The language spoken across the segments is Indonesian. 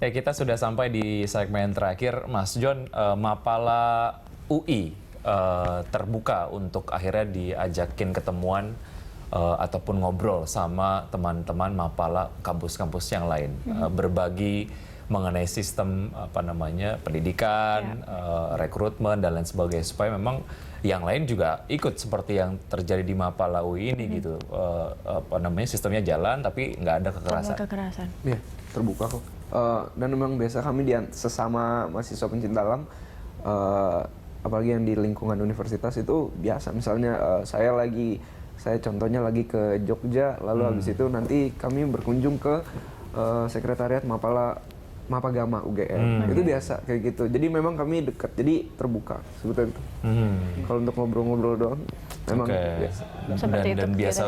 Ya, kita sudah sampai di segmen terakhir, Mas John. Mapala UI terbuka untuk akhirnya diajakin ketemuan ataupun ngobrol sama teman-teman Mapala kampus-kampus yang lain, berbagi mengenai sistem pendidikan, rekrutmen dan lain sebagainya, supaya memang yang lain juga ikut seperti yang terjadi di Mapala UI ini gitu. Sistemnya jalan tapi nggak ada kekerasan. Iya, terbuka kok. Dan memang biasa kami sesama mahasiswa pencinta alam, apalagi yang di lingkungan universitas itu biasa. Misalnya saya contohnya lagi ke Jogja, lalu habis itu nanti kami berkunjung ke sekretariat Mapagama UGM. Itu biasa kayak gitu. Jadi memang kami dekat, jadi terbuka sebetulnya itu. Kalau untuk ngobrol-ngobrol doang, memang biasa. Dan biasa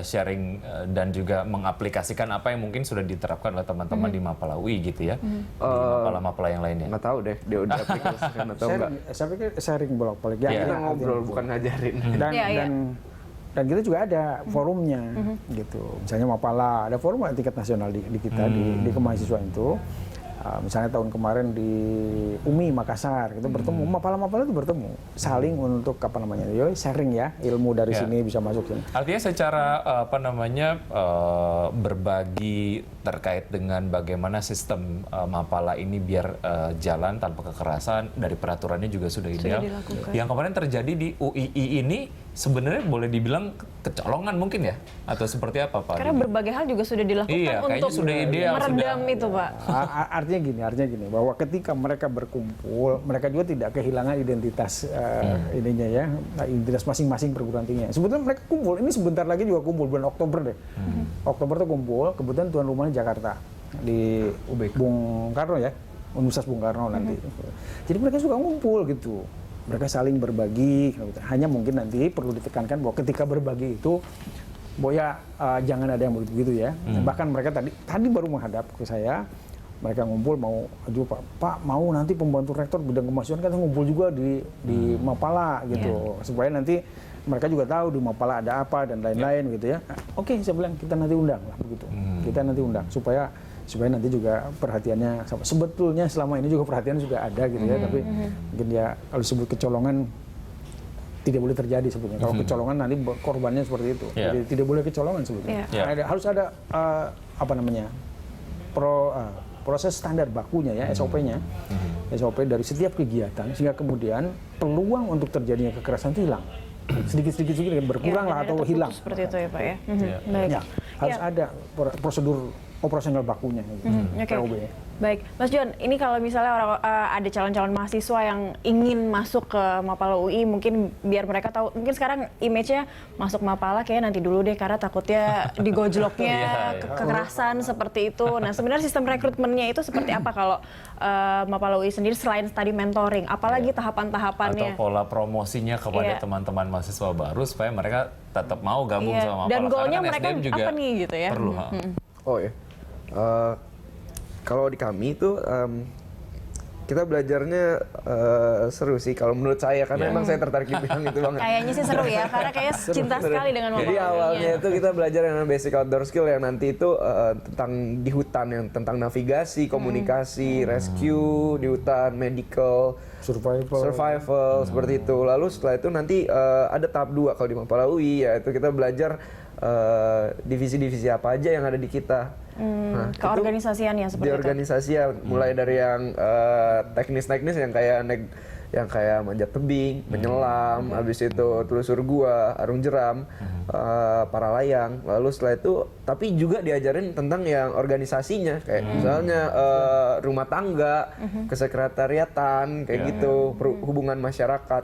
sharing dan juga mengaplikasikan apa yang mungkin sudah diterapkan oleh teman-teman di Mapala UI gitu ya, di Mapala-Mapala yang lainnya. Nggak tahu deh, dia udah aplikasikan atau enggak. Saya pikir sharing bolak-balik. Kita ngobrol, bukan ngajarin. Dan kita juga ada forumnya, gitu. Misalnya Mapala, ada forum tingkat nasional di kita, di kemahasiswaan itu. Misalnya tahun kemarin di UMI Makassar, kita bertemu, Mapala-Mapala itu bertemu, saling untuk sharing ya, ilmu dari sini bisa masuk sini. Artinya secara berbagi terkait dengan bagaimana sistem Mapala ini biar jalan tanpa kekerasan, dari peraturannya juga sudah ideal. Yang kemarin terjadi di UII ini sebenarnya boleh dibilang kecolongan mungkin ya, atau seperti apa Pak? Karena berbagai hal juga sudah dilakukan untuk sudah ideal, meredam itu Pak. Artinya gini, bahwa ketika mereka berkumpul, mereka juga tidak kehilangan identitas identitas masing-masing perguruan tinggi. Sebetulnya mereka kumpul, ini sebentar lagi juga kumpul, bulan Oktober deh. Oktober tuh kumpul, kebetulan tuan rumahnya Jakarta, di Bung Karno ya, Universitas Bung Karno nanti. Jadi mereka suka ngumpul gitu. Mereka saling berbagi, hanya mungkin nanti perlu ditekankan bahwa ketika berbagi itu, jangan ada yang begitu ya. Bahkan mereka tadi baru menghadap ke saya, mereka ngumpul mau, Pak mau nanti pembantu rektor bidang kemahasiswaan kan ngumpul juga di Mapala gitu, supaya nanti mereka juga tahu di Mapala ada apa dan lain-lain gitu ya. Oke, saya bilang kita nanti undang lah begitu, kita nanti undang supaya nanti juga perhatiannya sama. Sebetulnya selama ini juga perhatian juga ada gitu ya, tapi mungkin ya kalau disebut kecolongan tidak boleh terjadi sebetulnya. Kalau kecolongan nanti korbannya seperti itu. Jadi tidak boleh kecolongan sebetulnya. Harus ada proses standar bakunya ya, SOP-nya. SOP dari setiap kegiatan sehingga kemudian peluang untuk terjadinya kekerasan itu hilang. Sedikit berkurang lah atau hilang. Seperti itu ya Pak ya. Baik. Ya, harus ada prosedur operasional bakunya. POB. Baik, Mas John, ini kalau misalnya ada calon-calon mahasiswa yang ingin masuk ke Mapala UI, mungkin biar mereka tahu, mungkin sekarang image-nya masuk Mapala kayak nanti dulu deh karena takutnya digojloknya kekerasan seperti itu. Nah, sebenarnya sistem rekrutmennya itu seperti apa kalau Mapala UI sendiri selain tadi mentoring, apalagi tahapan-tahapannya? Atau pola promosinya kepada teman-teman mahasiswa baru supaya mereka tetap mau gabung sama Mapala. Dan goalnya kan mereka juga apa nih gitu ya? Perlu. Kalau di kami itu kita belajarnya seru sih kalau menurut saya, karena emang saya tertarik di bidang itu banget. Kayaknya sih seru ya, karena kayaknya cinta sekali dengan Mapala. Jadi awalnya itu kita belajar yang basic outdoor skill yang nanti itu tentang di hutan, yang tentang navigasi, komunikasi, rescue di hutan, medical, survival seperti itu. Lalu setelah itu nanti ada tahap 2 kalau di Mapala UI, yaitu kita belajar divisi-divisi apa aja yang ada di kita. Keorganisasiannya seperti itu. Di organisasi ya, mulai dari yang teknis-teknis yang kayak manjat tebing, menyelam, habis itu telusur gua, arung jeram, para layang. Lalu setelah itu, tapi juga diajarin tentang yang organisasinya, kayak misalnya rumah tangga, kesekretariatan, kayak gitu, hubungan masyarakat.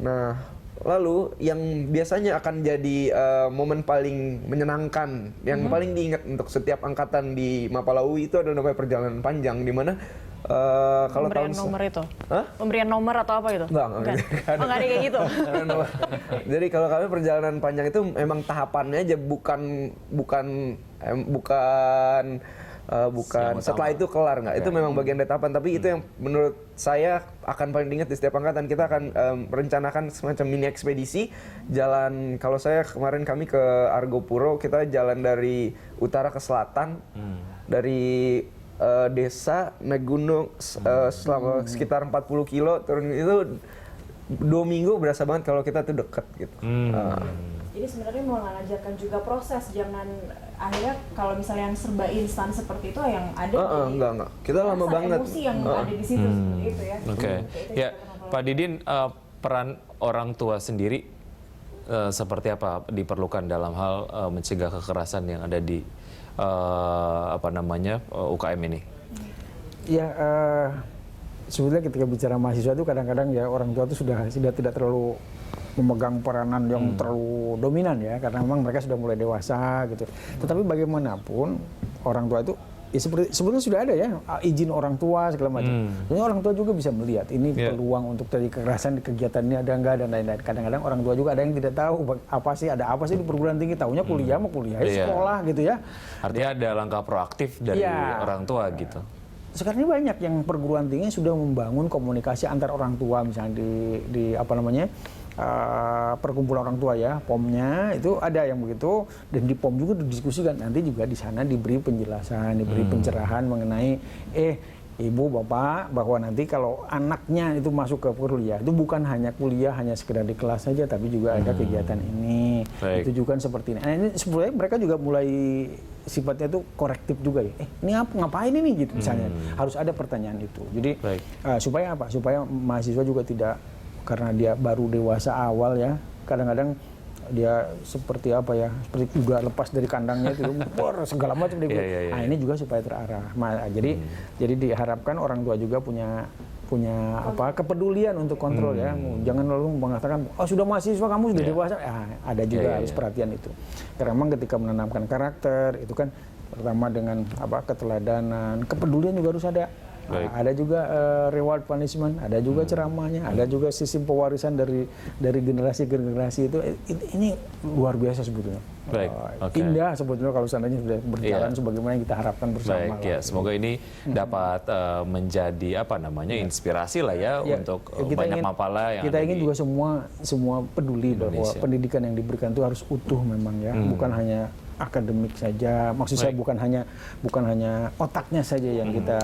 Nah, lalu yang biasanya akan jadi momen paling menyenangkan, yang paling diingat untuk setiap angkatan di Mapala UI itu adalah namanya perjalanan panjang, di mana kalau pemberian nomor itu? Pemberian nomor atau apa gitu? Enggak. Nggak ada kayak gitu? Jadi kalau kami perjalanan panjang itu memang tahapannya aja, bukan setelah itu kelar, nggak. Itu memang bagian dari tahapan, tapi itu yang menurut saya akan paling diingat di setiap angkatan. Kita akan merencanakan semacam mini ekspedisi jalan. Kalau saya kemarin kami ke Argopuro, kita jalan dari utara ke selatan, dari desa naik gunung selama sekitar 40 kilo turun itu 2 minggu berasa banget kalau kita tuh deket gitu. Jadi sebenarnya mau mengajarkan juga proses, jangan akhirnya kalau misalnya yang serba instan seperti itu yang ada Enggak. Kita lama rasa banget. emosi yang ada di situ seperti itu ya. Oke. Ya, Pak Didin, peran orang tua sendiri seperti apa diperlukan dalam hal mencegah kekerasan yang ada di UKM ini? Ya, sebetulnya ketika bicara mahasiswa itu kadang-kadang ya orang tua itu sudah tidak terlalu memegang peranan yang terlalu dominan ya, karena memang mereka sudah mulai dewasa gitu. Tetapi bagaimanapun orang tua itu ya sebetulnya sudah ada ya izin orang tua segala macam. Jadi orang tua juga bisa melihat ini peluang untuk terjadi kekerasan di kegiatan ini ada enggak dan lain-lain. Kadang-kadang orang tua juga ada yang tidak tahu ada apa sih di perguruan tinggi, taunya kuliah sekolah gitu ya. Artinya ada langkah proaktif dari orang tua gitu. Sekarang ini banyak yang perguruan tinggi sudah membangun komunikasi antar orang tua, misalnya di perkumpulan orang tua ya, POM-nya itu ada yang begitu, dan di POM juga didiskusikan, nanti juga di sana diberi penjelasan, diberi pencerahan mengenai ibu bapak bahwa nanti kalau anaknya itu masuk ke kuliah itu bukan hanya kuliah hanya sekedar di kelas saja, tapi juga ada kegiatan ini. Baik. Itu juga seperti ini. Nah, ini sebenarnya mereka juga mulai sifatnya itu korektif juga ya. Ini ngapain ini gitu misalnya. Harus ada pertanyaan itu. Jadi supaya apa? Supaya mahasiswa juga tidak, karena dia baru dewasa awal ya, kadang-kadang dia seperti apa ya, seperti udah lepas dari kandangnya itu, segala macam dia. Nah ini juga supaya terarah. Jadi diharapkan orang tua juga punya kepedulian untuk kontrol ya. Jangan lalu mengatakan sudah mahasiswa kamu sudah dewasa. Ada juga harus perhatian itu. Karena memang ketika menanamkan karakter itu kan pertama dengan keteladanan, kepedulian juga harus ada. Ada juga reward punishment, ada juga ceramahnya, ada juga sistem pewarisan dari generasi ke generasi itu. Ini luar biasa sebetulnya. Indah sebetulnya kalau seandainya sudah berjalan sebagaimana yang kita harapkan bersama. Baik, ya. Semoga ini dapat menjadi inspirasi lah ya untuk banyak mapala yang kita ingin juga semua peduli bahwa pendidikan yang diberikan itu harus utuh memang ya, bukan hanya akademik saja. Maksud saya bukan hanya otaknya saja yang kita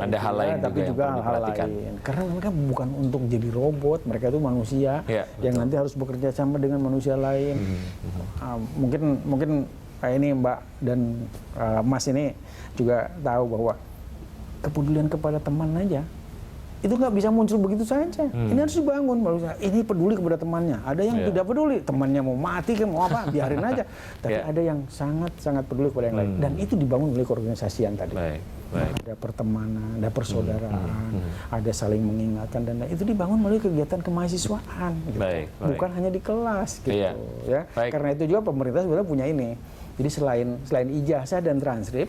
ada hal lain tapi juga hal lain. Karena mereka bukan untuk jadi robot, mereka itu manusia yang nanti harus bekerja sama dengan manusia lain. Mungkin ini Mbak dan Mas ini juga tahu bahwa kepedulian kepada teman aja itu nggak bisa muncul begitu saja. Ini harus dibangun. Ini peduli kepada temannya. Ada yang tidak peduli. Temannya mau mati, mau apa, biarin aja. Tapi ada yang sangat peduli kepada yang lain. Dan itu dibangun oleh keorganisasian tadi. Ada pertemanan, ada persaudaraan, ada saling mengingatkan, dan itu dibangun melalui kegiatan kemahasiswaan. Gitu. Bukan hanya di kelas. Gitu, ya. Karena itu juga pemerintah sebenarnya punya ini. Jadi selain ijazah dan transkrip,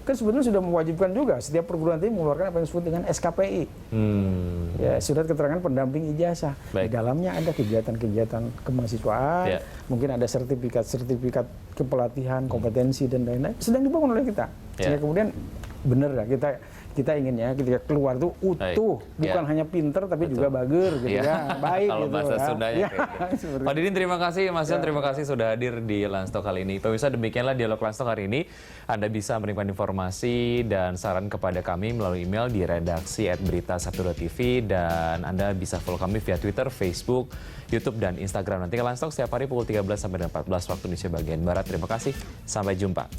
kan sebetulnya sudah mewajibkan juga setiap perguruan tinggi mengeluarkan apa yang disebut dengan SKPI, ya, surat keterangan pendamping ijazah. Di dalamnya ada kegiatan-kegiatan kemahasiswaan, mungkin ada sertifikat kepelatihan, kompetensi dan lain-lain sedang dibangun oleh kita. Sehingga kemudian benar ya kita ingin ya ketika keluar tuh utuh, bukan hanya pinter tapi juga bager gitu ya, baik kalau gitu bahasa ya. Sundanya gitu. Pak Didin terima kasih, Mas Jon terima kasih sudah hadir di Landstalk kali ini. Pemirsa, demikianlah dialog Landstalk hari ini. Anda bisa menyimpan informasi dan saran kepada kami melalui email di redaksi@berita1.tv, dan Anda bisa follow kami via Twitter, Facebook, YouTube, dan Instagram. Nanti ke Landstalk setiap hari pukul 13 sampai 14 waktu Indonesia bagian Barat. Terima kasih, sampai jumpa.